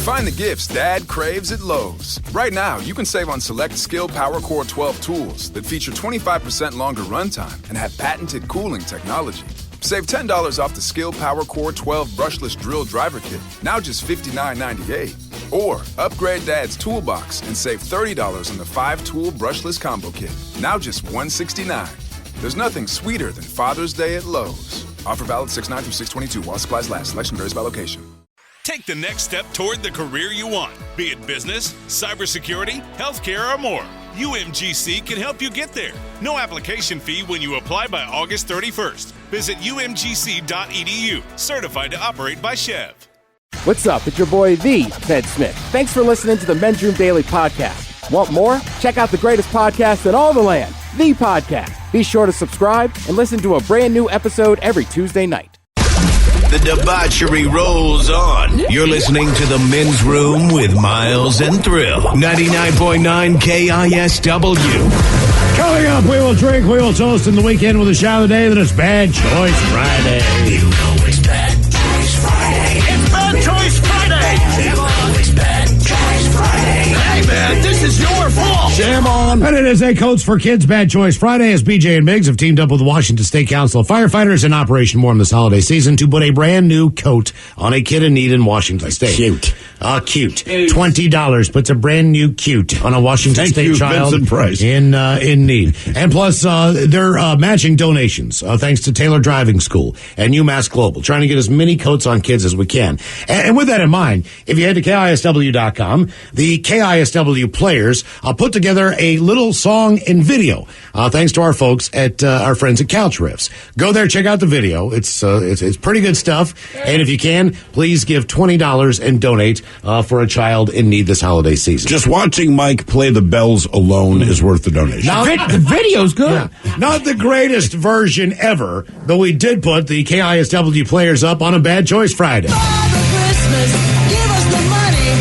Find the gifts Dad craves at Lowe's. Right now, you can save on select Skill Power Core 12 tools that feature 25% longer runtime and have patented cooling technology. Save $10 off the Skill Power Core 12 brushless drill driver kit, now just $59.98. Or upgrade Dad's toolbox and save $30 on the 5-tool brushless combo kit, now just $169. There's nothing sweeter than Father's Day at Lowe's. Offer valid 6/9 through 6/22 while supplies last. Selection varies by location. Take the next step toward the career you want, be it business, cybersecurity, healthcare, or more. UMGC can help you get there. No application fee when you apply by August 31st. Visit umgc.edu. Certified to operate by Chev. What's up? It's your boy, the Ted Smith. Thanks for listening to the Men's Room Daily Podcast. Want more? Check out the greatest podcast in all the land, The Podcast. Be sure to subscribe and listen to a brand new episode every Tuesday night. The debauchery rolls on. You're listening to the Men's Room with Miles and Thrill. 99.9 KISW. Coming up, we will drink, we will toast in the weekend with a shot of the day that is Bad Choice Friday. You know it's Bad Choice Friday. It's Bad Choice Friday. You know it's Bad Choice Friday. Hey, man, this is your fault. Jam on. And it is a Coats for Kids Bad Choice Friday as BJ and Miggs have teamed up with the Washington State Council of Firefighters in Operation Warm this holiday season to put a brand new coat on a kid in need in Washington State. Cute. Cute. $20 puts a brand new cute on a Washington State child Vincent Price. in need. And plus, they're matching donations thanks to Taylor Driving School and UMass Global, trying to get as many coats on kids as we can. And with that in mind, if you head to KISW.com, the KISW players put together a little song and video thanks to our folks at our friends at Couch Riffs. Go there, check out the video. It's pretty good stuff. And if you can, please give $20 and donate for a child in need this holiday season. Just watching Mike play the bells alone is worth the donation. Now, The video's good. yeah, not the greatest version ever, but we did put the KISW players up on a Bad Choice Friday. Father Christmas, give us the money.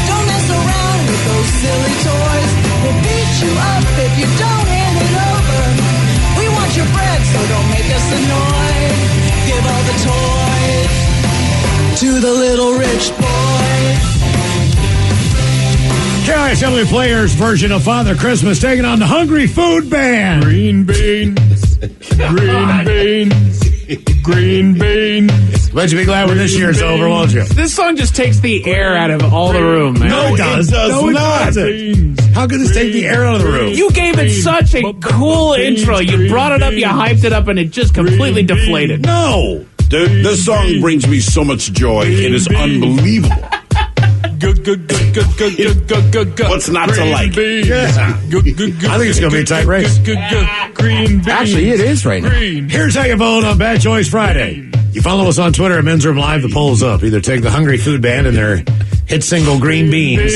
Don't mess around with those silly toys. We'll beat you up if you don't hand it over. We want your bread, so don't make us annoyed. Give all the toys to the little rich boy. KISW players version of Father Christmas taking on the Hungry Food Band. Green beans, green beans, green beans. Bet you'll be glad when this year's over, won't you? This song just takes the air out of all the room, man. No, it does. No, it doesn't. How can this take the air out of the room? You gave it such a cool intro. You brought it up, you hyped it up, and it just completely deflated. No. Dude, this song brings me so much joy. It is unbelievable. Good. What's not to like? Yeah. I think it's going to be a tight race. Green beans. Actually, it is right now. Here's how you vote on Bad Choice Friday. You follow us on Twitter at Men's Room Live. The poll's up. Either take the Hungry Food Band and their hit single Green Beans,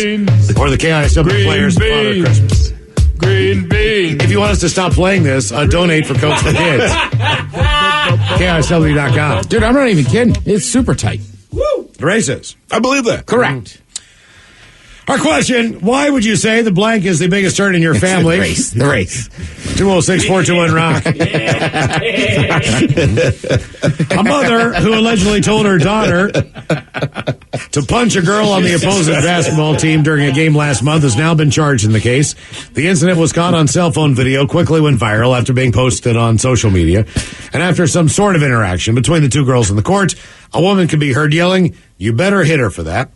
or the KISW players of Father Christmas. Green beans. If you want us to stop playing this, donate for Coats for Kids. KISW.com. Dude, I'm not even kidding. It's super tight. The race is. I believe that. Correct. Our question, why would you say the blank is the biggest turn in your family? The race. 206-421-ROCK. A mother who allegedly told her daughter to punch a girl on the opposing basketball team during a game last month has now been charged in the case. The incident was caught on cell phone video, quickly went viral after being posted on social media. And after some sort of interaction between the two girls in the court, a woman could be heard yelling, "You better hit her for that."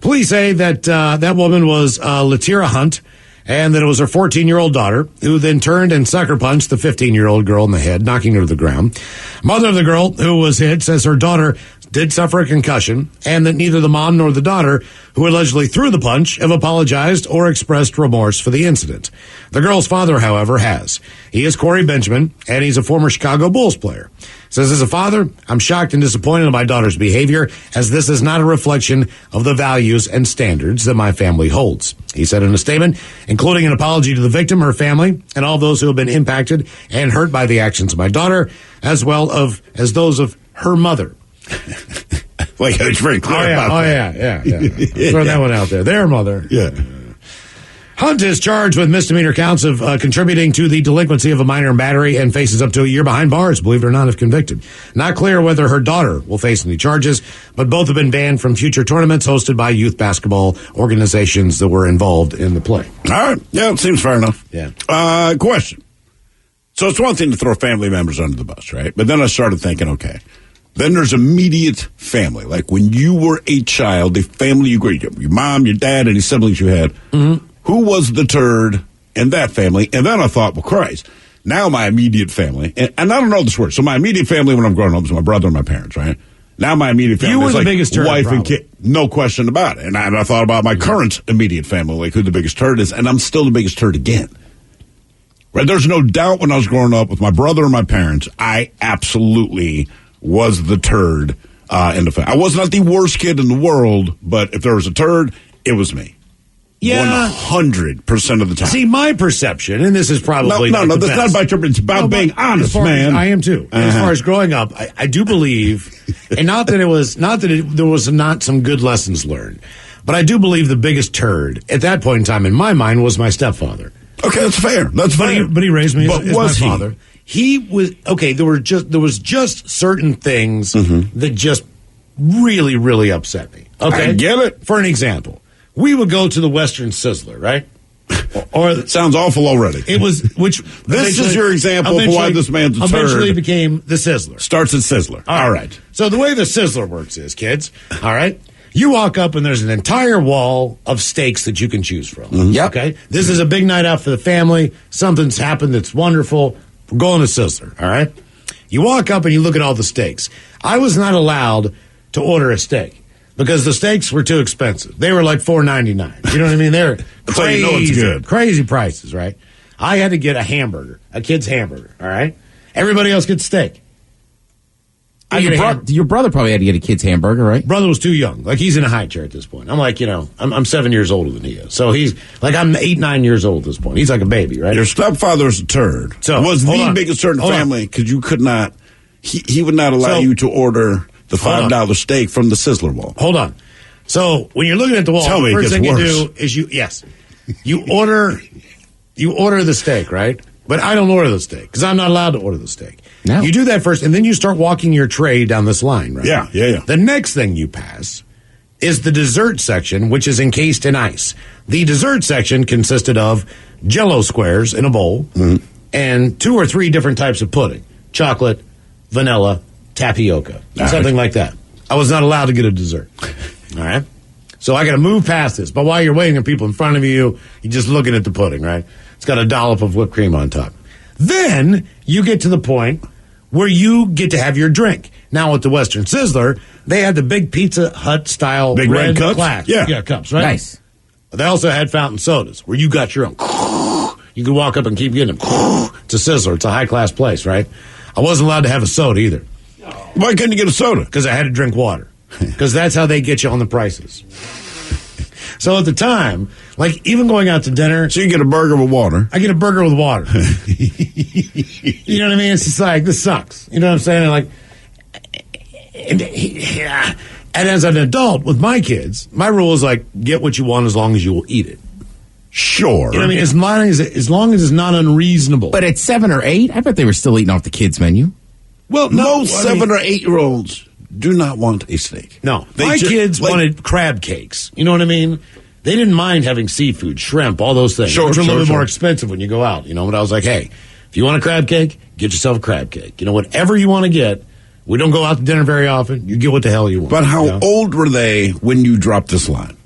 Police say that that woman was Latira Hunt, and that it was her 14-year-old daughter, who then turned and sucker punched the 15-year-old girl in the head, knocking her to the ground. Mother of the girl who was hit says her daughter did suffer a concussion, and that neither the mom nor the daughter, who allegedly threw the punch, have apologized or expressed remorse for the incident. The girl's father, however, has. He is Corey Benjamin, and he's a former Chicago Bulls player. Says, as a father, I'm shocked and disappointed in my daughter's behavior, as this is not a reflection of the values and standards that my family holds. He said in a statement, including an apology to the victim, her family, and all those who have been impacted and hurt by the actions of my daughter, as well as those of her mother. Like, it's very clear about that. Yeah. Throw that one out there. Their mother. Yeah. Hunt is charged with misdemeanor counts of contributing to the delinquency of a minor in battery and faces up to a year behind bars, believe it or not, if convicted. Not clear whether her daughter will face any charges, but both have been banned from future tournaments hosted by youth basketball organizations that were involved in the play. All right. Yeah, it seems fair enough. Yeah. Question. So it's one thing to throw family members under the bus, right? But then I started thinking, okay, then there's immediate family. Like when you were a child, the family you grew up, your mom, your dad, any siblings you had, who was the turd in that family? And then I thought, well, Christ, now my immediate family, and I don't know this word. So my immediate family when I'm growing up was my brother and my parents, right? Now my immediate family You were is the like biggest turd, wife and probably. kid. No question about it. And I thought about my current immediate family, like who the biggest turd is, and I'm still the biggest turd again. Right? There's no doubt when I was growing up with my brother and my parents, I absolutely was the turd in the family. I was not the worst kid in the world, but if there was a turd, it was me. Yeah. 100% of the time. See, my perception, and this is probably no, the that's best. not about your. It's about being honest, as far man. As I am too. As far as growing up, I do believe, and not that there was not some good lessons learned, but I do believe the biggest turd at that point in time in my mind was my stepfather. Okay, that's fair. That's fair. But he raised me But as was my he? father. He was okay. There was just certain things that just really, really upset me. Okay, I get it. For an example, we would go to the Western Sizzler, right? Or It sounds awful already. it was which. This is your example of why this man's a eventually turd. became the Sizzler. Starts at Sizzler. All right. So the way the Sizzler works is, kids, all right, you walk up and there's an entire wall of steaks that you can choose from. Yep. Okay? This is a big night out for the family. Something's happened that's wonderful. We're going to Sizzler, all right? You walk up and you look at all the steaks. I was not allowed to order a steak because the steaks were too expensive. They were like $4.99. You know what I mean? They're That's how you know it's good. crazy prices, right? I had to get a hamburger, a kid's hamburger, all right? Everybody else gets steak. I get a Your brother probably had to get a kid's hamburger, right? Brother was too young. Like, he's in a high chair at this point. I'm like, I'm 7 years older than he is. So he's like, I'm 8, 9 years old at this point. He's like a baby, right? Your stepfather's a turd. So, was hold the on. biggest turd in the Hold on. family because you could not. He would not allow So- you to order the Hold $5 steak from the Sizzler wall. Hold on. So when you're looking at the wall, Tell me the it first gets thing worse. you do is you order the steak, right? But I don't order the steak because I'm not allowed to order the steak. No. You do that first, and then you start walking your tray down this line, right? Yeah. The next thing you pass is the dessert section, which is encased in ice. The dessert section consisted of Jell-O squares in a bowl and 2 or 3 different types of pudding: chocolate, vanilla, tapioca, something like that. I was not allowed to get a dessert. All right. So I got to move past this. But while you're waiting for people in front of you, you're just looking at the pudding, right? It's got a dollop of whipped cream on top. Then you get to the point where you get to have your drink. Now with the Western Sizzler, they had the big Pizza Hut style Big red cups? glass. Yeah. Cups, right? Nice. They also had fountain sodas where you got your own. You could walk up and keep getting them. It's a Sizzler. It's a high class place, right? I wasn't allowed to have a soda either Why couldn't you get a soda? because I had to drink water because that's how they get you on the prices. So at the time, like even going out to dinner, So you get a burger with water. I get a burger with water. You know what I mean? It's just like, this sucks. You know what I'm saying? And like, and as an adult with my kids, my rule is like, get what you want as long as you will eat it. Sure. You know what I mean? As long as it's not unreasonable. But at 7 or 8, I bet they were still eating off the kids' menu. well, no, Most 7 or 8-year-olds do not want a steak. No, They my ju- kids like- wanted crab cakes. You know what I mean? They didn't mind having seafood, shrimp, all those things. Sure, which are a little sure, bit more sure. expensive when you go out. You know, but I was like, hey, if you want a crab cake, get yourself a crab cake. You know, whatever you want to get. We don't go out to dinner very often. You get what the hell you want. But how you know? old were they when you dropped this line?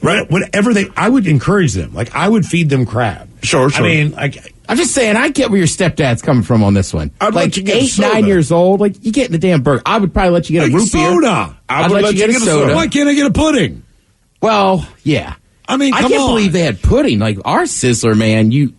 Right, whatever I would encourage them. Like, I would feed them crab. Sure. I mean, like, I'm just saying, I get where your stepdad's coming from on this one. I'd like let you get a 8, soda. 9 years old, like you get in the damn burger. I would probably let you get a root beer. soda. I'd let you get a soda. Why can't I get a pudding? Well, yeah. I mean, I come can't on. believe they had pudding. Like our Sizzler, man, you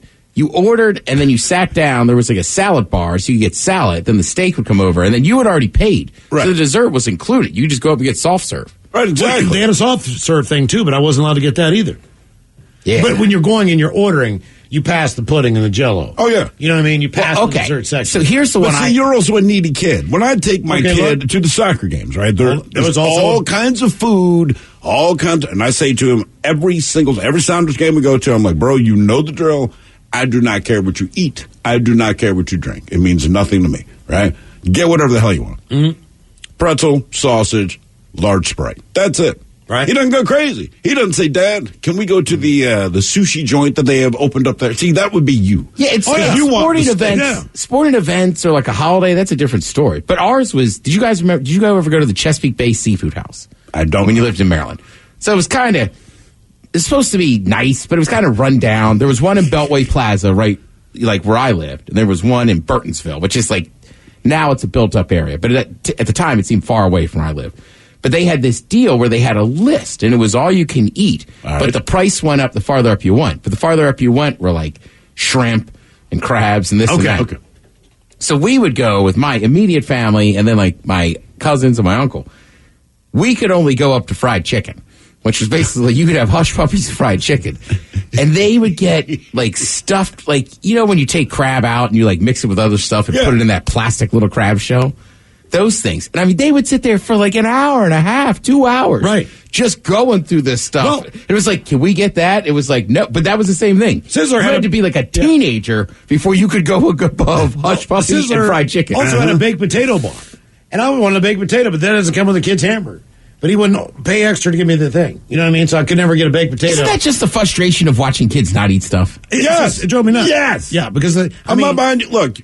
ordered and then you sat down. There was like a salad bar, so you get salad. Then the steak would come over, and then you had already paid. Right. So the dessert was included. You just go up and get soft serve. Right, exactly. They had a soft serve thing too, but I wasn't allowed to get that either. Yeah. But when you're going and you're ordering, you pass the pudding and the Jell-O. Oh, yeah. You know what I mean? You pass Well, the okay. dessert section. So here's the But one see, you're also a needy kid. When I take my Okay, kid look. to the soccer games, right? There was There's also- all kinds of food all kinds. And I say to him every Sounders game we go to, I'm like, bro, you know the drill. I do not care what you eat. I do not care what you drink. It means nothing to me, right? Get whatever the hell you want. Mm-hmm. Pretzel, sausage, large Sprite. That's it. Right. He doesn't go crazy. He doesn't say, Dad, can we go to the sushi joint that they have opened up there? See, that would be you. Yeah, it's you want sporting the events. steak. Yeah. Sporting events or like a holiday, that's a different story. But ours was, did you guys ever go to the Chesapeake Bay Seafood House? I don't. When you lived in Maryland. So it was kind of, it's supposed to be nice, but it was kind of run down. There was one in Beltway Plaza, right, like where I lived. And there was one in Burtonsville, which is like, now it's a built up area. But at the time, it seemed far away from where I lived. But they had this deal where they had a list, and it was all you can eat. Right. But the price went up the farther up you went. But the farther up you went were like shrimp and crabs and this and that. Okay. So we would go with my immediate family and then like my cousins and my uncle. We could only go up to fried chicken, which was basically you could have hush puppies and fried chicken. And they would get like stuffed, like, you know, when you take crab out and you like mix it with other stuff and put it in that plastic little crab shell? Those things. And I mean, they would sit there for like an hour and a half, 2 hours. Right. Just going through this stuff. Well, it was like, can we get that? It was like, no. But that was the same thing. Sizzler you had had to be like a teenager before you could go above hush puppies and fried chicken. Also had a baked potato bar. And I would want a baked potato, but that doesn't come with a kid's hamburger. But he wouldn't pay extra to give me the thing. You know what I mean? So I could never get a baked potato. Isn't that just the frustration of watching kids not eat stuff? Yes. It drove me nuts. Yes. Yeah, because I'm not behind you. Look.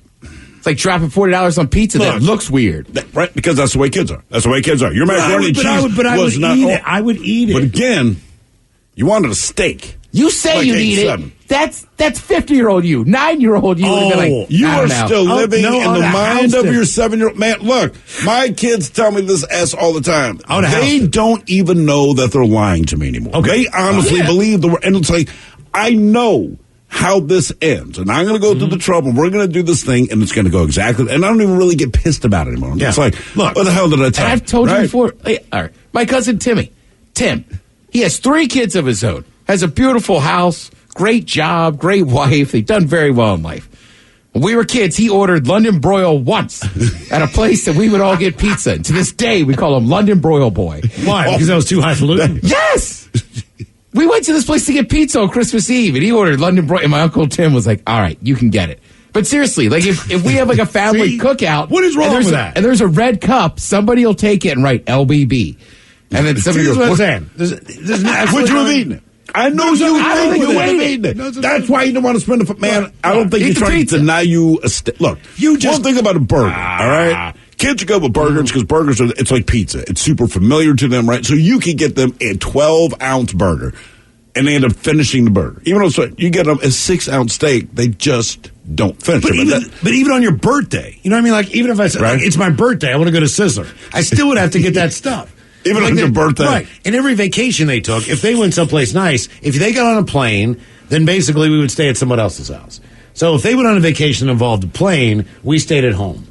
It's like dropping $40 on pizza that looks weird. Right, because that's the way kids are. That's the way kids are. Your macaroni and cheese was not. I would eat it. But again, you wanted a steak. You say Like you'd eat 87. it. That's 50-year-old you. 9-year-old you would have been like, You I are don't know. still living in the mind of house your 7-year-old man. Look, my kids tell me this all the time. I would've They housed it. don't even know that they're lying to me anymore. Okay. They honestly believe the word. And it's like, I know how this ends, and I'm going to go through the trouble. We're going to do this thing, and it's going to go exactly. And I don't even really get pissed about it anymore. I'm just like, look, what the hell did I tell And you? I've told you Right? before. Hey, all right. My cousin Tim, he has 3 kids of his own, has a beautiful house, great job, great wife. They've done very well in life. When we were kids, he ordered London Broil once at a place that we would all get pizza. And to this day, we call him London Broil Boy. Why? Because that was too highfalutin? Yes! We went to this place to get pizza on Christmas Eve, and he ordered London Broil, and my Uncle Tim was like, all right, you can get it. But seriously, like if we have like a family See? cookout. What is wrong and with there's that? And there's a red cup, somebody will take it and write LBB. And then somebody Here's goes, what I'm saying. Would you have eaten it? I know you I don't think think you they would have ate eaten it. No, it's- That's why you don't want to spend man. I don't think Eat he's the trying pizza. to deny you a steak. Look, You just- one thing about a burger, all right? Kids go with burgers because burgers are, it's like pizza. It's super familiar to them, right? So you can get them a 12-ounce burger, and they end up finishing the burger. Even though you get them a 6-ounce steak, they just don't finish it. But even on your birthday, you know what I mean? Like, even if I said, Right. like, it's my birthday, I want to go to Sizzler, I still would have to get that stuff. Even on your birthday. Right. And every vacation they took, if they went someplace nice, if they got on a plane, then basically we would stay at someone else's house. So if they went on a vacation that involved a plane, we stayed at home.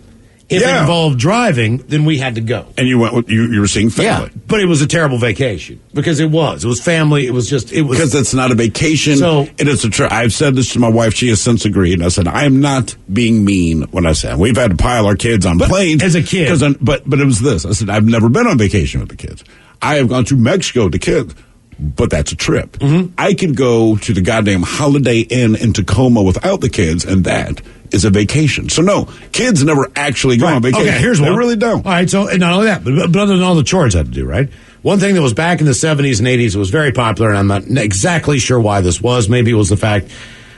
If it involved driving, then we had to go. And you went with, you were seeing family. Yeah, but it was a terrible vacation because it was family. It was Because it's not a vacation. So- and it's a trip. I've said this to my wife. She has since agreed. I said, I am not being mean when I say we've had to pile our kids on planes. as a kid. But it was this. I said, I've never been on vacation with the kids. I have gone to Mexico with the kids, but that's a trip. Mm-hmm. I can go to the goddamn Holiday Inn in Tacoma without the kids, and that is a vacation. So no, kids never actually go on vacation. Okay, here's they one. really don't. All right, so and not only that, but other than all the chores I had to do, right? One thing that was back in the 70s and 80s, it was very popular, and I'm not exactly sure why this was. Maybe it was the fact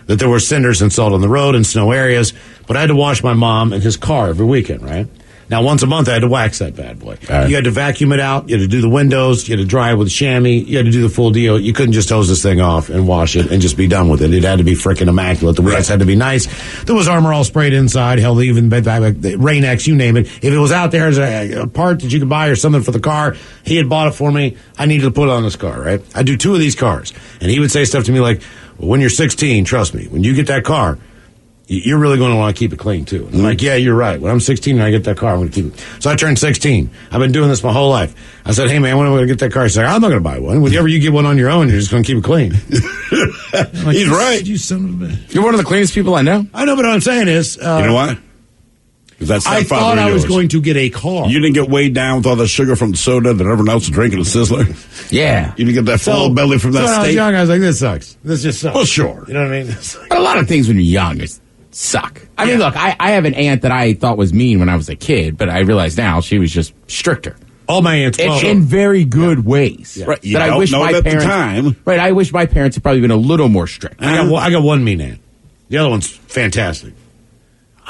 that there were cinders and salt on the road and snow areas, but I had to wash my mom and his car every weekend, right? Now, once a month, I had to wax that bad boy. Right. You had to vacuum it out. You had to do the windows. You had to dry it with chamois. You had to do the full deal. You couldn't just hose this thing off and wash it and just be done with it. It had to be freaking immaculate. The wheels had to be nice. There was Armor All sprayed inside. Hell, even Rain-X, you name it. If it was out there as a part that you could buy or something for the car, he had bought it for me. I needed to put it on this car, right? I do 2 of these cars. And he would say stuff to me like, well, when you're 16, trust me, when you get that car, you're really going to want to keep it clean, too. And I'm like, yeah, you're right. When I'm 16 and I get that car, I'm going to keep it. So I turned 16. I've been doing this my whole life. I said, hey, man, when am I going to get that car? He's like, I'm not going to buy one. Whenever you get one on your own, you're just going to keep it clean. Like, He's right. You son of a bitch. You're one of the cleanest people I know. I know, but what I'm saying is... You know what? That's I thought I was going to get a car. You didn't get weighed down with all the sugar from the soda that everyone else was drinking, a Sizzler. Yeah. You didn't get that full belly from that when I was steak. young, I was like, this sucks. This just sucks. Well, sure. You know what I mean? But a lot of things when you're young suck. I mean, look, I have an aunt that I thought was mean when I was a kid, but I realize now she was just stricter. All my aunts. In very good ways. Yeah. Right. You that I don't wish know my it at the parents, time. Right. I wish my parents had probably been a little more strict. I got one mean aunt. The other one's fantastic.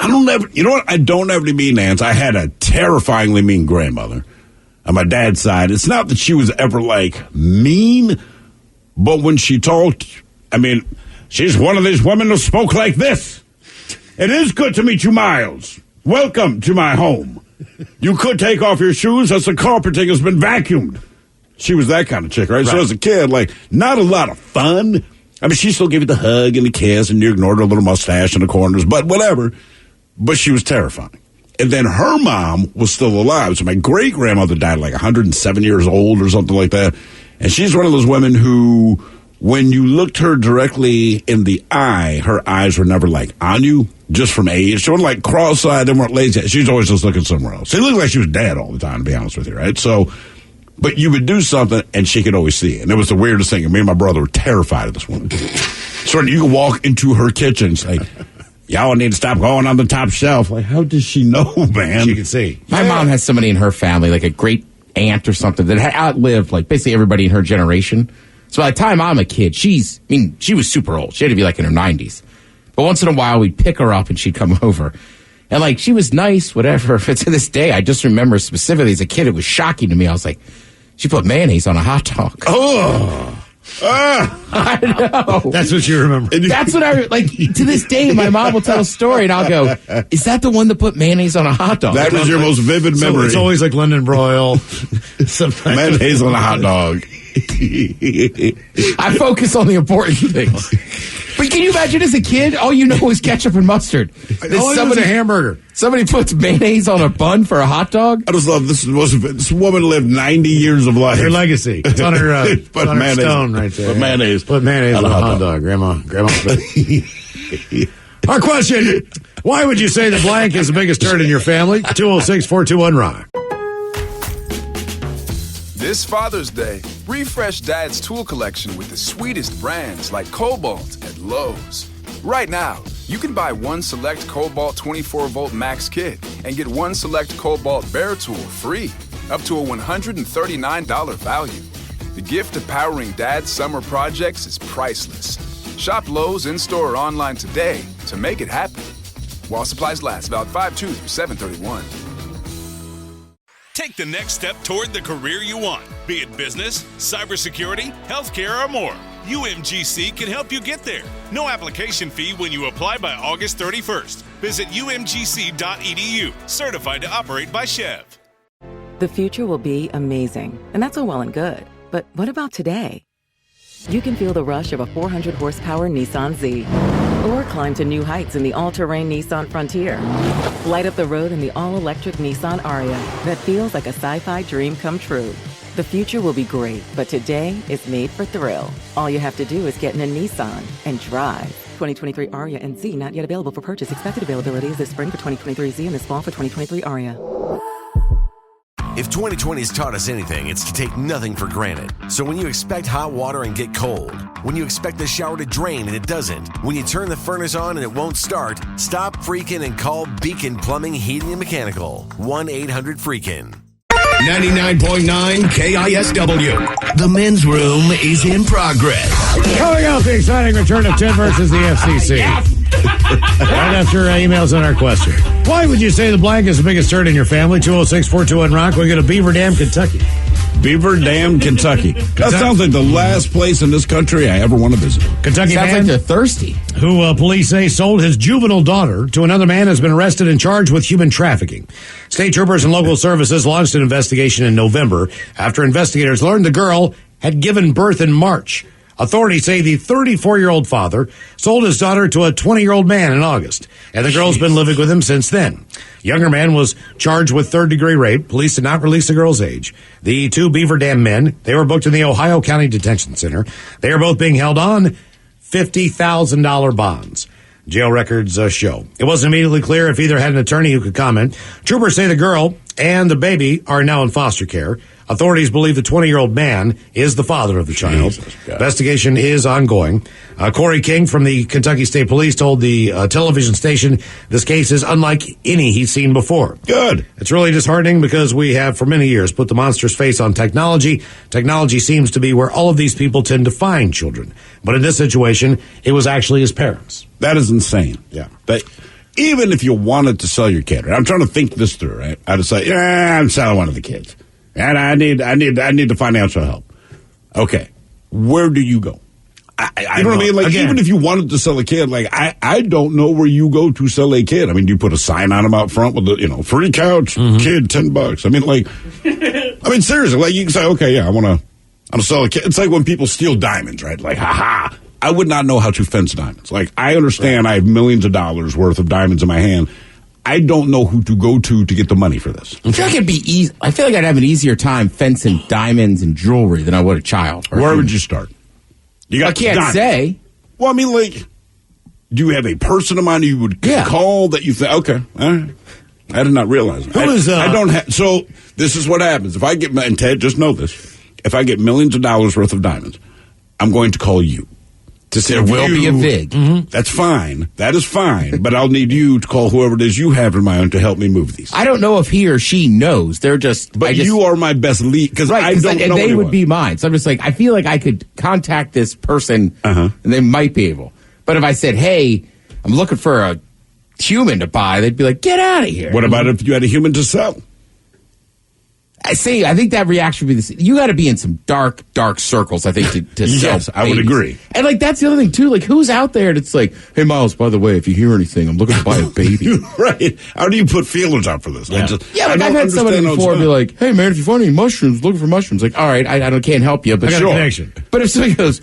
You know what? I don't have any mean aunts. I had a terrifyingly mean grandmother on my dad's side. It's not that she was ever like mean, but when she talked, I mean, she's one of these women who spoke like this. It is good to meet you, Miles. Welcome to my home. You could take off your shoes as the carpeting has been vacuumed. She was that kind of chick, right? So as a kid, like, not a lot of fun. I mean, she still gave you the hug and the kiss, and you ignored her little mustache in the corners, but whatever. But she was terrifying. And then her mom was still alive. So my great-grandmother died like 107 years old or something like that. And she's one of those women who, when you looked her directly in the eye, her eyes were never like on you, just from age. She wasn't like cross-eyed and weren't lazy. She's always just looking somewhere else. She looked like she was dead all the time, to be honest with you, right? So, but you would do something and she could always see it. And it was the weirdest thing. And me and my brother were terrified of this woman. So you could walk into her kitchen and say, y'all need to stop going on the top shelf. Like, how does she know, man? She can see. My mom has somebody in her family, like a great aunt or something, that had outlived like basically everybody in her generation. So by the time I'm a kid, she was super old. She had to be like in her 90s. But once in a while, we'd pick her up and she'd come over. And like, she was nice, whatever. But to this day, I just remember specifically as a kid, it was shocking to me. I was like, she put mayonnaise on a hot dog. Oh. I know. That's what you remember. That's what I, like, to this day, my mom will tell a story and I'll go, is that the one that put mayonnaise on a hot dog? That was your most vivid memory. So it's always like London broil. Mayonnaise on a hot dog. I focus on the important things. But can you imagine as a kid, all you know is ketchup and mustard? Somebody a hamburger. Somebody puts mayonnaise on a bun for a hot dog? I just love this woman lived 90 years of life. Her legacy. It's on her, put on mayonnaise, her stone right there. Put mayonnaise. Put mayonnaise on a hot dog. Grandma. Our question, why would you say the blank is the biggest turd in your family? 206-421-ROCK. This Father's Day, refresh Dad's tool collection with the sweetest brands like Cobalt at Lowe's. Right now, you can buy one select Cobalt 24-volt Max kit and get one select Cobalt Bear tool free, up to a $139 value. The gift of powering Dad's summer projects is priceless. Shop Lowe's in-store or online today to make it happen. While supplies last, valid 5/2/7/31. Take the next step toward the career you want, be it business, cybersecurity, healthcare, or more. UMGC can help you get there. No application fee when you apply by August 31st. Visit umgc.edu, certified to operate by Chev. The future will be amazing, and that's all well and good. But what about today? You can feel the rush of a 400-horsepower Nissan Z, or climb to new heights in the all-terrain Nissan Frontier. Light up the road in the all-electric Nissan Ariya that feels like a sci-fi dream come true. The future will be great, but today is made for thrill. All you have to do is get in a Nissan and drive. 2023 Ariya and Z not yet available for purchase. Expected availability is this spring for 2023 Z and this fall for 2023 Ariya. If 2020 has taught us anything, it's to take nothing for granted. So when you expect hot water and get cold, when you expect the shower to drain and it doesn't, when you turn the furnace on and it won't start, stop freaking and call Beacon Plumbing, Heating, and Mechanical. 1-800-FREAKIN'. 99.9 KISW. The men's room is in progress. Coming up, the exciting return of Ted versus the FCC. Right after emails on our question. Why would you say the blank is the biggest turd in your family? 206-421-ROCK. We go to Beaver Dam, Kentucky. Beaver Dam, Kentucky. That sounds like the last place in this country I ever want to visit. Kentucky Sounds man like they're thirsty. who police say sold his juvenile daughter to another man has been arrested and charged with human trafficking. State troopers and local services launched an investigation in November after investigators learned the girl had given birth in March. Authorities say the 34-year-old father sold his daughter to a 20-year-old man in August, and the girl's been living with him since then. Younger man was charged with third-degree rape. Police did not release the girl's age. The two Beaver Dam men, they were booked in the Ohio County Detention Center. They are both being held on $50,000 bonds. Jail records show. It wasn't immediately clear if either had an attorney who could comment. Troopers say the girl and the baby are now in foster care. Authorities believe the 20-year-old man is the father of the child. Investigation is ongoing. Corey King from the Kentucky State Police told the television station this case is unlike any he's seen before. Good. It's really disheartening because we have for many years put the monster's face on technology. Technology seems to be where all of these people tend to find children. But in this situation, it was actually his parents. That is insane. Yeah. But even if you wanted to sell your kid, right? I'm trying to think this through, right? I'd say, I'm selling one of the kids. And I need the financial help. Okay. Where do you go? You know what I mean? Like, even if you wanted to sell a kid, like, I don't know where you go to sell a kid. I mean, do you put a sign on him out front with the, free couch, kid, $10? I mean, like, seriously, like, you can say, okay, yeah, I want to sell a kid. It's like when people steal diamonds, right? Like, haha. I would not know how to fence diamonds. Like, I understand I have millions of dollars worth of diamonds in my hand. I don't know who to go to get the money for this. I feel like it'd be easy. I feel like I'd have an easier time fencing diamonds and jewelry than I would a child. Where would you start? You got I can't diamonds. say. Well, I mean, like, do you have a person of mind you would call that you think, okay, all right. I did not realize that. I don't have, so this is what happens. If I get, and Ted, just know this, if I get millions of dollars worth of diamonds, I'm going to call you. There will be a VIG. That's fine. That is fine. But I'll need you to call whoever it is you have in mind to help me move these. I don't know if he or she knows. They're just. But you are my best lead because I don't know. And they would be mine. So I'm just like, I feel like I could contact this person and they might be able. But if I said, hey, I'm looking for a human to buy, they'd be like, get out of here. What about if you had a human to sell? I think that reaction would be the same. You got to be in some dark circles, I think, to sell. Yes, I would agree. And like that's the other thing too. Like, who's out there that's like, hey, Miles, by the way, if you hear anything, I'm looking to buy a baby. Right? How do you put feelers out for this? Like I've had somebody before be like, hey, man, if you find any mushrooms, looking for mushrooms. Like, all right, I can't help you, but I got a connection. But if somebody goes,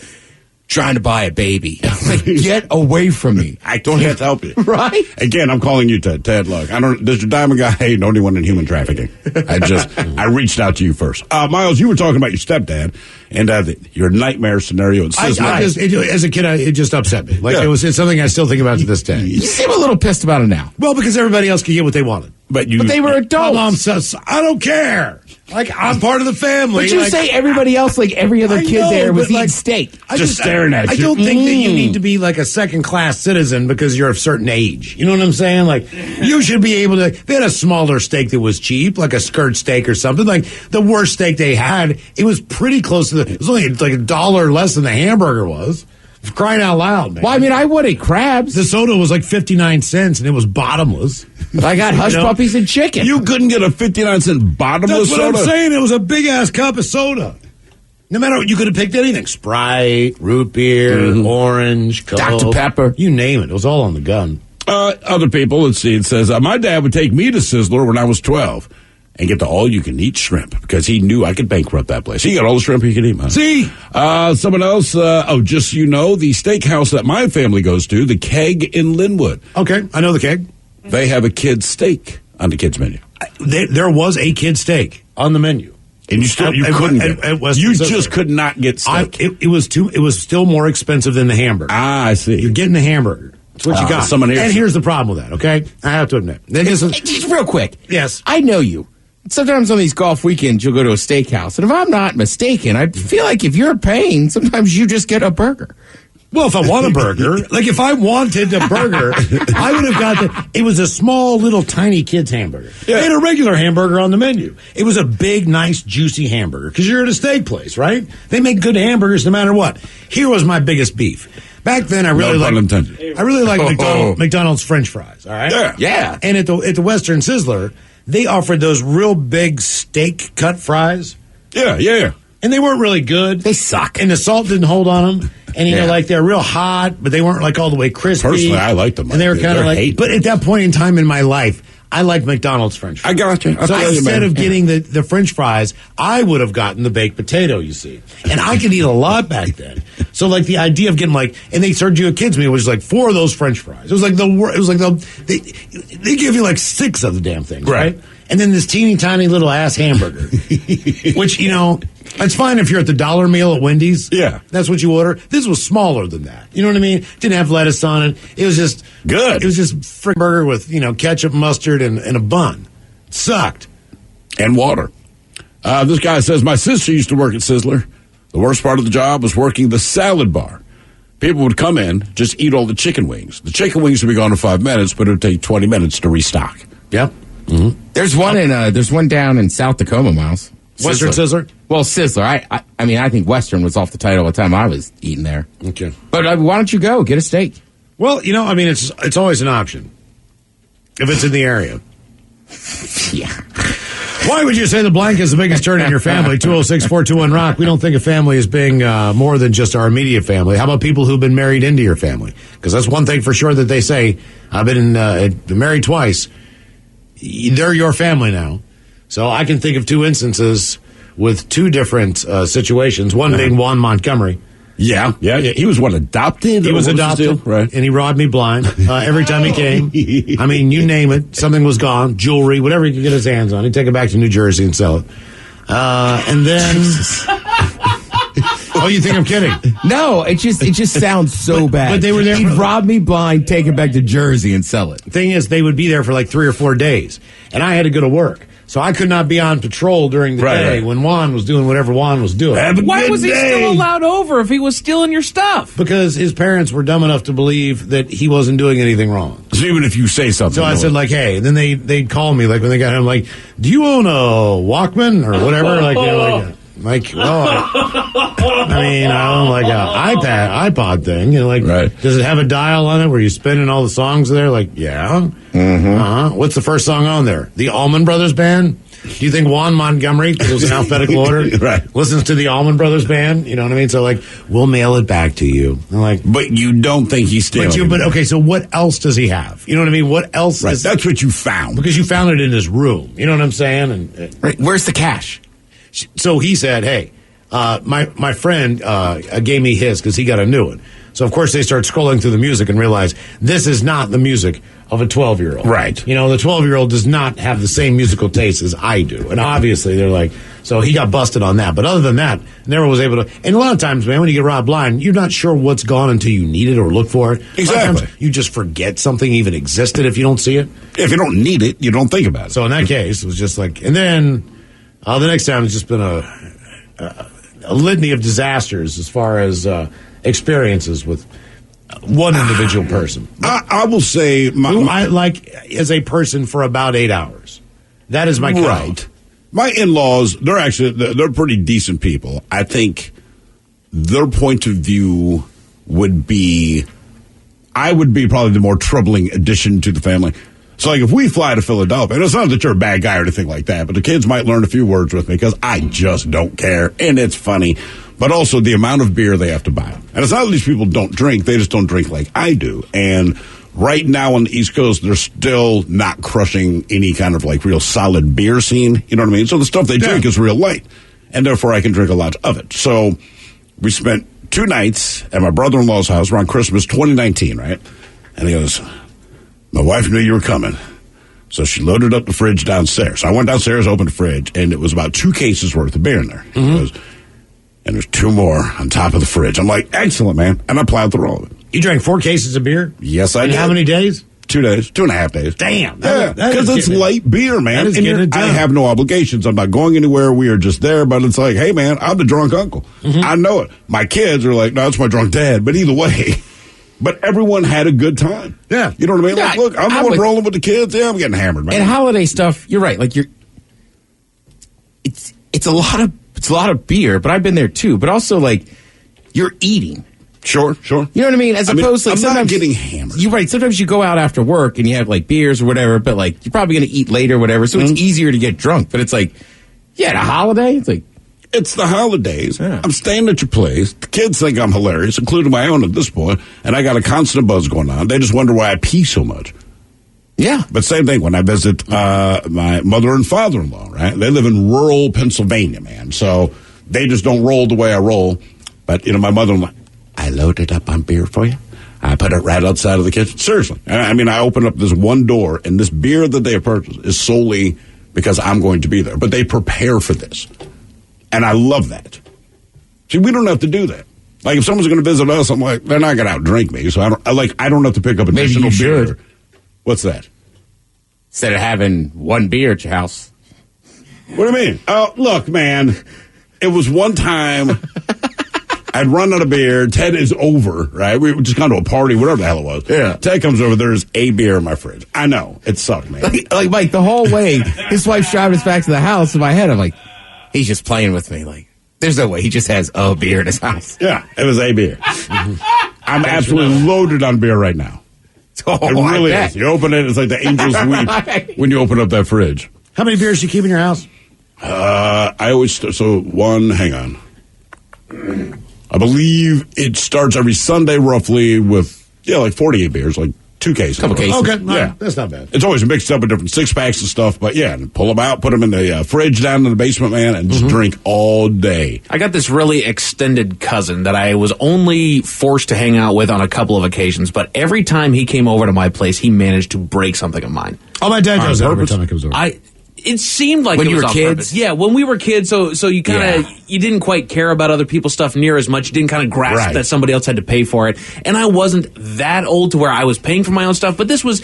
trying to buy a baby, like, get away from me. I can't help you. Right? Again, I'm calling you Ted. Ted, look, does your diamond guy hate anyone in human trafficking? I reached out to you first. Miles, you were talking about your stepdad and your nightmare scenario. As a kid, it just upset me. Like it's something I still think about to this day. You seem a little pissed about it now. Well, because everybody else could get what they wanted. But they were adults. My mom says, I don't care. Like, I'm part of the family. But you say everybody else, like every other kid there was eating steak. Just staring at you. I don't think that you need to be like a second-class citizen because you're of a certain age. You know what I'm saying? Like, you should be able to. They had a smaller steak that was cheap, like a skirt steak or something. Like, the worst steak they had, it was pretty close to it was only like $1 less than the hamburger was. For crying out loud, man. Well, I mean, I would eat crabs. The soda was like 59 cents, and it was bottomless. I got hush puppies and chicken. You couldn't get a 59-cent bottomless soda? That's what I'm saying. It was a big-ass cup of soda. No matter what, you could have picked anything. Sprite, root beer, orange, Coke. Dr. Pepper. You name it. It was all on the gun. Other people, let's see. It says, my dad would take me to Sizzler when I was 12 and get the all-you-can-eat shrimp because he knew I could bankrupt that place. He got all the shrimp he could eat, man. See? Someone else, just so you know, the steakhouse that my family goes to, the Keg in Linwood. Okay, I know the Keg. They have a kid's steak on the kids' menu. There was a kid's steak on the menu. And you couldn't get it. You just could not get steak. It was still more expensive than the hamburger. Ah, I see. You're getting the hamburger. That's what you got. And here's the problem with that, okay? I have to admit. Just real quick. Yes. I know you. Sometimes on these golf weekends, you'll go to a steakhouse. And if I'm not mistaken, I feel like if you're paying, sometimes you just get a burger. Well, if I want a burger, like if I wanted a burger, I would have got it was a small, little, tiny kid's hamburger. Yeah. They had a regular hamburger on the menu. It was a big, nice, juicy hamburger because you're at a steak place, right? They make good hamburgers no matter what. Here was my biggest beef. Back then, I really liked McDonald's French fries. All right, yeah. And at the Western Sizzler, they offered those real big steak cut fries. Yeah. And they weren't really good. They suck. And the salt didn't hold on them. And, they're real hot, but they weren't, like, all the way crispy. Personally, I liked them. And they were kind of like, but at that point in time in my life, I liked McDonald's French fries. I got you. So instead of getting the French fries, I would have gotten the baked potato, you see. And I could eat a lot back then. So, like, the idea of getting, like, and they served you a kid's meal, which was like 4 of those French fries. It was like they give you like 6 of the damn things, right? And then this teeny tiny little ass hamburger, which, It's fine if you're at the dollar meal at Wendy's. Yeah. That's what you order. This was smaller than that. You know what I mean? Didn't have lettuce on it. It was just good. It was just frick burger with, ketchup, mustard, and a bun. It sucked. And water. This guy says, my sister used to work at Sizzler. The worst part of the job was working the salad bar. People would come in, just eat all the chicken wings. The chicken wings would be gone in 5 minutes, but it would take 20 minutes to restock. Yep. Mm-hmm. There's one down in South Tacoma, Miles. Western Sizzler? Well, Sizzler. I mean, I think Western was off the title at the time I was eating there. Okay. But why don't you go get a steak? Well, it's always an option if it's in the area. Yeah. Why would you say the blank is the biggest turn in your family? 206-421-ROCK. We don't think of family as being more than just our immediate family. How about people who've been married into your family? Because that's one thing for sure that they say. I've been married twice. They're your family now. So I can think of two instances with two different situations. One being Juan Montgomery. Yeah. He was adopted? He was adopted, right? And he robbed me blind every time he came. I mean, you name it. Something was gone. Jewelry, whatever he could get his hands on. He'd take it back to New Jersey and sell it. And then... Oh, you think I'm kidding? No, it just sounds so bad. But they were there. He'd rob me blind, take it back to Jersey, and sell it. Thing is, they would be there for like 3 or 4 days, and I had to go to work, so I could not be on patrol during the day when Juan was doing whatever Juan was doing. Why was he still allowed over if he was stealing your stuff? Because his parents were dumb enough to believe that he wasn't doing anything wrong. So even if you say something, so I said like, "Hey," and then they'd call me like when they got home, like, "Do you own a Walkman or whatever?" Like, well, I mean, I own like a iPod thing. Does it have a dial on it where you spin and all the songs there? Like, yeah. Mm-hmm. What's the first song on there? The Allman Brothers Band? Do you think Juan Montgomery, because it was in alphabetical order, listens to the Allman Brothers Band? You know what I mean? So, we'll mail it back to you. But you don't think he's stealing. But okay, so what else does he have? You know what I mean? What else is... That's what you found. Because you found it in his room. You know what I'm saying? Where's the cash? So he said, hey, my friend gave me his because he got a new one. So, of course, they start scrolling through the music and realize this is not the music of a 12-year-old. Right. The 12-year-old does not have the same musical taste as I do. And obviously, they're like, so he got busted on that. But other than that, never was able to. And a lot of times, man, when you get robbed blind, you're not sure what's gone until you need it or look for it. Exactly. A lot of times, you just forget something even existed if you don't see it. If you don't need it, you don't think about it. So in that case, it was just like, and then the next time it's just been a litany of disasters as far as experiences with one individual person. I will say, who I like as a person for about 8 hours. That is my count. My in-laws, they're pretty decent people. I think their point of view would be, I would be probably the more troubling addition to the family. So, if we fly to Philadelphia, and it's not that you're a bad guy or anything like that, but the kids might learn a few words with me because I just don't care, and it's funny. But also the amount of beer they have to buy. And it's not that these people don't drink, they just don't drink like I do. And right now on the East Coast, they're still not crushing any kind of real solid beer scene. You know what I mean? So the stuff they drink is real light, and therefore I can drink a lot of it. So we spent 2 nights at my brother-in-law's house around Christmas 2019, right? And he goes, my wife knew you were coming, so she loaded up the fridge downstairs. So I went downstairs, opened the fridge, and it was about 2 cases worth of beer in there. He goes, and there's 2 more on top of the fridge. I'm like, excellent, man. And I plowed through all of it. You drank 4 cases of beer? Yes, I did. In how many days? 2 days, 2.5 days. Damn. Yeah, because it's light beer, man. And I have no obligations. I'm not going anywhere. We are just there. But it's like, hey, man, I'm the drunk uncle. I know it. My kids are like, no, it's my drunk dad. But either way... But everyone had a good time. Yeah. You know what I mean? Like, look, I'm the one rolling with the kids. Yeah, I'm getting hammered, man. And holiday stuff, you're right. It's a lot of beer, but I've been there too. But also, you're eating. Sure. You know what I mean? As opposed to I'm sometimes not getting hammered. You're right. Sometimes you go out after work and you have beers or whatever, but you're probably going to eat later or whatever. So it's easier to get drunk. But it's at a holiday, it's the holidays. Yeah. I'm staying at your place. The kids think I'm hilarious, including my own at this point, and I got a constant buzz going on. They just wonder why I pee so much. Yeah. But same thing when I visit my mother and father-in-law, right? They live in rural Pennsylvania, man. So they just don't roll the way I roll. But, my mother-in-law, I loaded up on beer for you. I put it right outside of the kitchen. Seriously. I opened up this one door, and this beer that they have purchased is solely because I'm going to be there. But they prepare for this. And I love that. See, we don't have to do that. Like, if someone's going to visit us, I'm like, they're not going to outdrink me, so I don't have to pick up additional beer. Should. What's that? Instead of having one beer at your house. What do you mean? Oh, look, man. It was one time I'd run out of beer. Ted is over, right? We just gone to a party, whatever the hell it was. Yeah. Ted comes over. There's a beer in my fridge. I know. It sucked, man. Like Mike, the whole way, his wife's driving us back to the house. In my head, I'm like, he's just playing with me. Like, there's no way he just has a beer in his house. Yeah, it was a beer. I'm absolutely loaded on beer right now. Oh, it really is. You open it, it's like the angels weep when you open up that fridge. How many beers do you keep in your house? I always, hang on. I believe it starts every Sunday roughly with, like 48 beers, like 2 cases. Couple cases. Okay, Yeah. that's not bad. It's always mixed up with different 6-packs and stuff, but yeah, and pull them out, put them in the fridge down in the basement, man, and just drink all day. I got this really extended cousin that I was only forced to hang out with on a couple of occasions, but every time he came over to my place, he managed to break something of mine. Oh, my dad does that every time he comes over. It seemed like When it you was were on kids? purpose. Yeah, when we were kids, so you kind of you didn't quite care about other people's stuff near as much. You didn't kind of grasp that somebody else had to pay for it. And I wasn't that old to where I was paying for my own stuff, but this was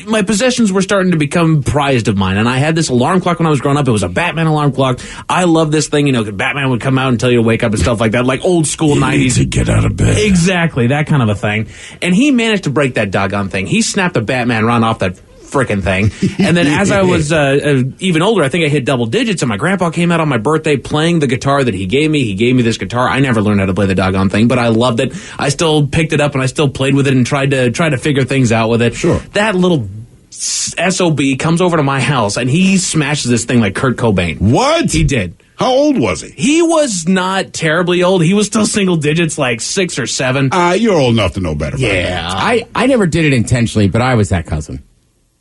my possessions were starting to become prized of mine. And I had this alarm clock when I was growing up. It was a Batman alarm clock. I love this thing, 'cause Batman would come out and tell you to wake up and stuff like that, like old school 90s. To get out of bed. Exactly, that kind of a thing. And he managed to break that doggone thing. He snapped the Batman run off that frickin' thing. And then as I was even older, I think I hit double digits, and my grandpa came out on my birthday playing the guitar that he gave me. He gave me this guitar. I never learned how to play the doggone thing, but I loved it. I still picked it up and I still played with it and tried to figure things out with it. Sure. That little SOB comes over to my house and he smashes this thing like Kurt Cobain. What? He did. How old was he? He was not terribly old. He was still single digits, like 6 or 7. You're old enough to know better. Yeah. I never did it intentionally, but I was that cousin.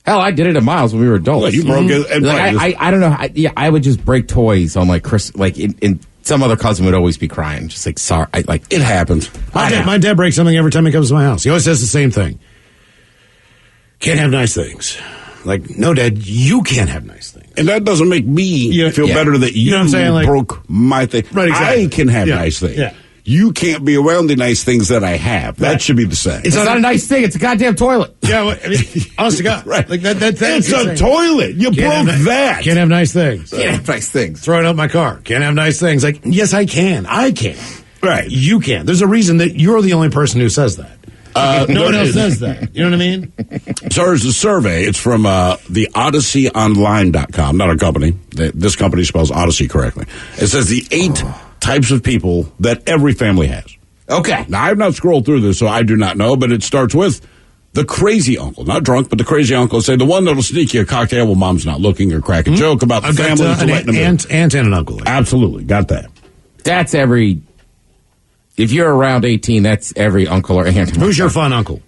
Hell, I did it to Miles when we were adults. Well, you broke it. And I don't know. I would just break toys on like Chris, like in some other cousin would always be crying, just like sorry. It happens. My dad breaks something every time he comes to my house. He always says the same thing. Can't have nice things. Like, no, Dad, you can't have nice things. And that doesn't make me feel better that you, know what I'm saying? Like, broke my thing. Right, exactly. I can have nice things. Yeah. You can't be around the nice things that I have. That should be the same. It's not a nice thing. It's a goddamn toilet. Yeah, well, I mean, honest to God. Right. Like that It's a toilet. You broke that. Can't have nice things. Can't have nice things. Throwing out my car. Can't have nice things. Like, yes, I can. I can. Right. You can. There's a reason that you're the only person who says that. No one else says that. You know what I mean? So there's a survey. It's from the OdysseyOnline.com, not a company. This company spells Odyssey correctly. It says the 8 types of people that every family has. Okay. Now, I've not scrolled through this, so I do not know, but it starts with the crazy uncle. Not drunk, but the crazy uncle. Say the one that'll sneak you a cocktail while mom's not looking or crack a joke about the family. Aunt and an uncle. Absolutely. Got that. That's every. If you're around 18, that's every uncle or aunt. Who's your fun uncle?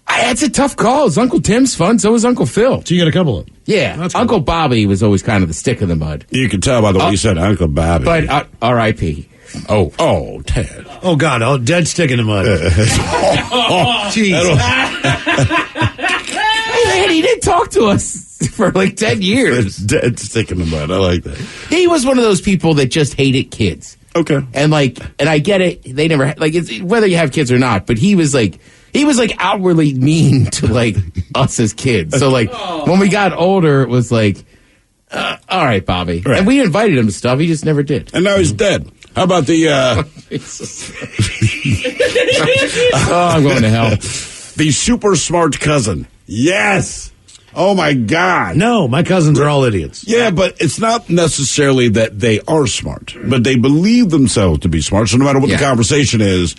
It's a tough call. It's Uncle Tim's fun. So is Uncle Phil. So you got a couple of them. Yeah. That's cool. Uncle Bobby was always kind of the stick in the mud. You can tell by the way you said Uncle Bobby. But R.I.P. Oh, Ted. Oh, God. Dead stick in the mud. Jeez. Man, he didn't talk to us for like 10 years. Dead stick in the mud. I like that. He was one of those people that just hated kids. Okay. And I get it. They never, it's whether you have kids or not, but he was outwardly mean to like us as kids. So when we got older, it was like, all right, Bobby. Right. And we invited him to stuff. He just never did. And now he's dead. How about the, I'm going to hell. The super smart cousin. Yes. Oh, my God. No, my cousins are all idiots. Yeah, but it's not necessarily that they are smart, but they believe themselves to be smart. So no matter what the conversation is,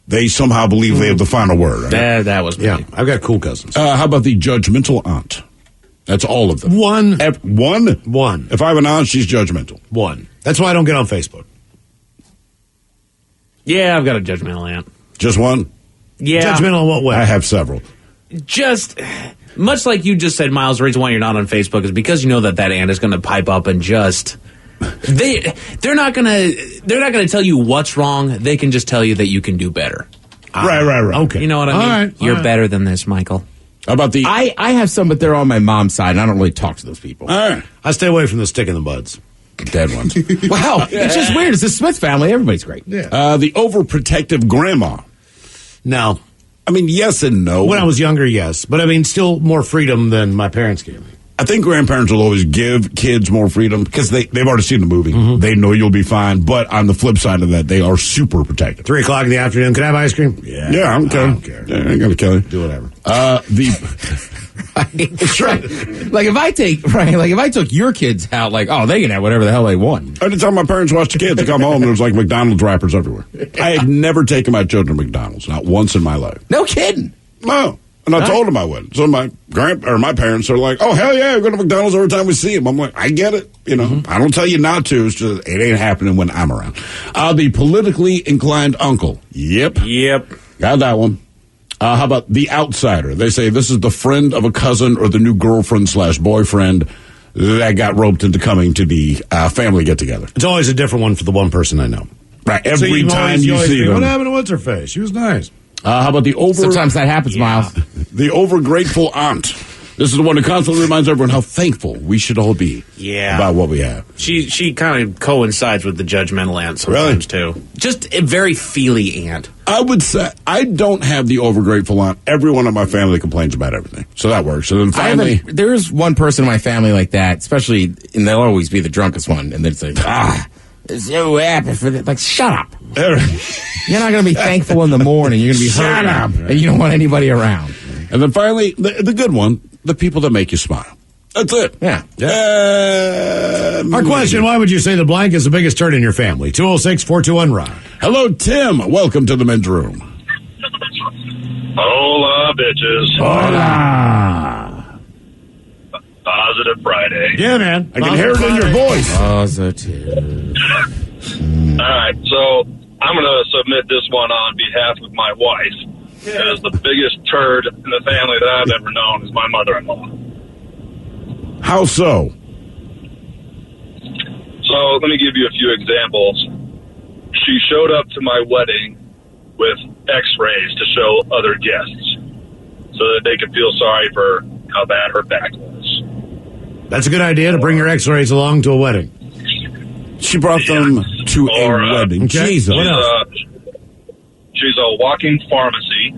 they somehow believe they have the final word. Right? That was me. Yeah, I've got cool cousins. How about the judgmental aunt? That's all of them. One. One? If I have an aunt, she's judgmental. One. That's why I don't get on Facebook. Yeah, I've got a judgmental aunt. Just one? Yeah. Judgmental in what way? I have several. Just much like you just said, Miles, the reason why you're not on Facebook is because you know that aunt is going to pipe up and just they're not going to tell you what's wrong. They can just tell you that you can do better. Right. Okay. You know what I mean? Right, you're better than this, Michael. How about the... I have some, but they're on my mom's side, and I don't really talk to those people. All right. I stay away from the stick in the buds. dead ones. Wow. It's just weird. It's the Smith family. Everybody's great. Yeah. The overprotective grandma. No. I mean, yes and no. When I was younger, yes. But I mean, still more freedom than my parents gave me. I think grandparents will always give kids more freedom because they've already seen the movie. Mm-hmm. They know you'll be fine. But on the flip side of that, they are super protective. 3 o'clock in the afternoon. Can I have ice cream? Yeah, I'm okay. I don't care. Yeah, I ain't gonna kill you. Do whatever. It's right. Like if I took your kids out, like, oh, they can have whatever the hell they want. Anytime my parents watched the kids, they come home, there was like McDonald's wrappers everywhere. I had never taken my children to McDonald's, not once in my life. No kidding. No. And I told them I would. So my parents are like, oh, hell yeah, we go to McDonald's every time we see them. I'm like, I get it. You know, I don't tell you not to. It's just, it ain't happening when I'm around. The politically inclined uncle. Yep. Got that one. How about the outsider? They say this is the friend of a cousin or the new girlfriend/boyfriend that got roped into coming to the family get-together. It's always a different one for the one person I know. Right. Every time you see them. What happened to what's-her-face? She was nice. How about the Sometimes that happens, Miles. The overgrateful aunt. This is the one who constantly reminds everyone how thankful we should all be about what we have. She kind of coincides with the judgmental aunt sometimes, too. Just a very feely aunt. I would say I don't have the overgrateful aunt. Everyone in my family complains about everything. So that works. And then finally... There's one person in my family like that, especially, and they'll always be the drunkest one. And then it's like, so happy for that. Like, shut up. You're not going to be thankful in the morning. You're going to be hurt. Shut up. And you don't want anybody around. And then finally, the good one, the people that make you smile. That's it. Yeah. Our question, why would you say the blank is the biggest turn in your family? 206-421-ROD. Hello, Tim. Welcome to the men's room. Hola, bitches. Hola. Positive Friday. Yeah, man. I can hear it in your voice. Positive. All right, so I'm going to submit this one on behalf of my wife. As the biggest turd in the family that I've ever known is my mother-in-law. How so? So let me give you a few examples. She showed up to my wedding with x-rays to show other guests so that they could feel sorry for how bad her back was. That's a good idea to bring your x-rays along to a wedding. She brought them to a wedding. Okay. Jesus. What else? She's a walking pharmacy.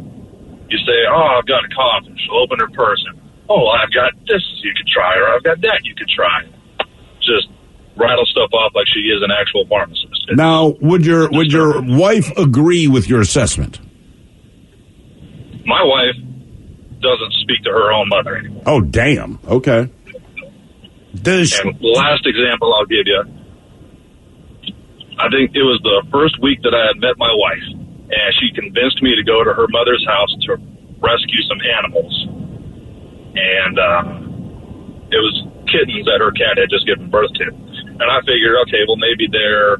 You say, oh, I've got a cough, and she'll open her purse. And, oh, I've got this you could try, or I've got that you could try. Just rattle stuff off like she is an actual pharmacist. Now, would your wife agree with your assessment? My wife doesn't speak to her own mother anymore. Oh, damn. Okay. And the last example I'll give you, I think it was the first week that I had met my wife, and she convinced me to go to her mother's house to rescue some animals. And it was kittens that her cat had just given birth to. And I figured, okay, well, maybe they're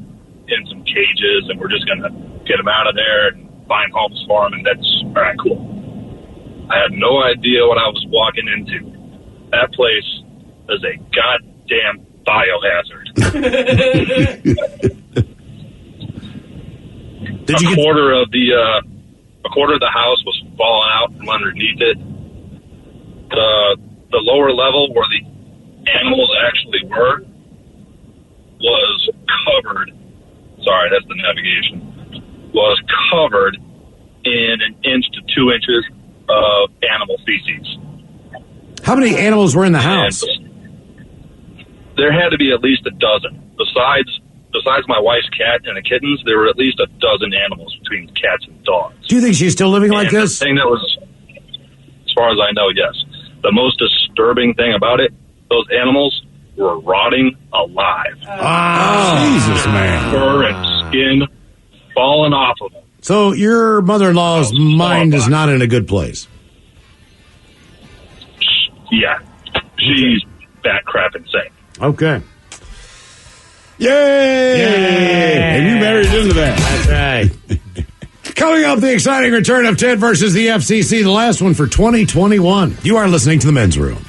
in some cages, and we're just going to get them out of there and find homes for them, and that's, all right, cool. I had no idea what I was walking into. That place is a goddamn biohazard. A quarter of the house was falling out from underneath it. The lower level where the animals actually were was covered. Sorry, that's the navigation. Was covered in 1 inch to 2 inches of animal feces. How many animals were in the house? There had to be at least a dozen. Besides my wife's cat and the kittens, there were at least a dozen animals between cats and dogs. Do you think she's still living like this? The thing that was, as far as I know, yes. The most disturbing thing about it, those animals were rotting alive. Oh, Jesus, man. Fur and skin falling off of them. So your mother-in-law's mind is not in a good place. Yeah. She's bat crap insane. Okay. Yay! And you married into that. That's right. Coming up, the exciting return of Ted versus the FCC, the last one for 2021. You are listening to The Men's Room.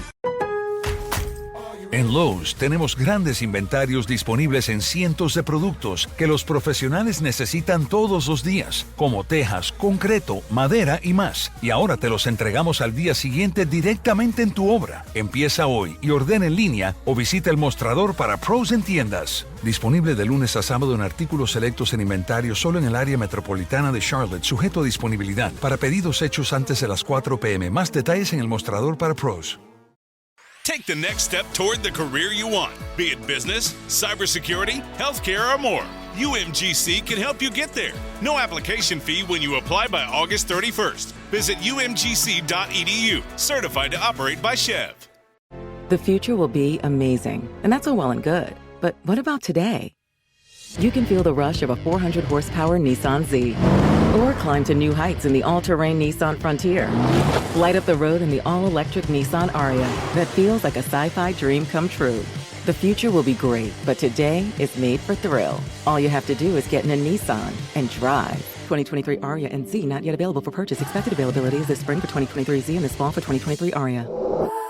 En Lowe's tenemos grandes inventarios disponibles en cientos de productos que los profesionales necesitan todos los días, como tejas, concreto, madera y más. Y ahora te los entregamos al día siguiente directamente en tu obra. Empieza hoy y ordena en línea o visita el mostrador para pros en tiendas. Disponible de lunes a sábado en artículos selectos en inventario solo en el área metropolitana de Charlotte, sujeto a disponibilidad. Para pedidos hechos antes de las 4 p.m. Más detalles en el mostrador para pros. Take the next step toward the career you want, be it business, cybersecurity, healthcare, or more. UMGC can help you get there. No application fee when you apply by August 31st. Visit umgc.edu, certified to operate by Chev. The future will be amazing, and that's all well and good. But what about today? You can feel the rush of a 400-horsepower Nissan Z, or climb to new heights in the all-terrain Nissan Frontier. Light up the road in the all-electric Nissan Ariya that feels like a sci-fi dream come true. The future will be great, but today is made for thrill. All you have to do is get in a Nissan and drive. 2023 Ariya and Z not yet available for purchase. Expected availability is this spring for 2023 Z and this fall for 2023 Ariya.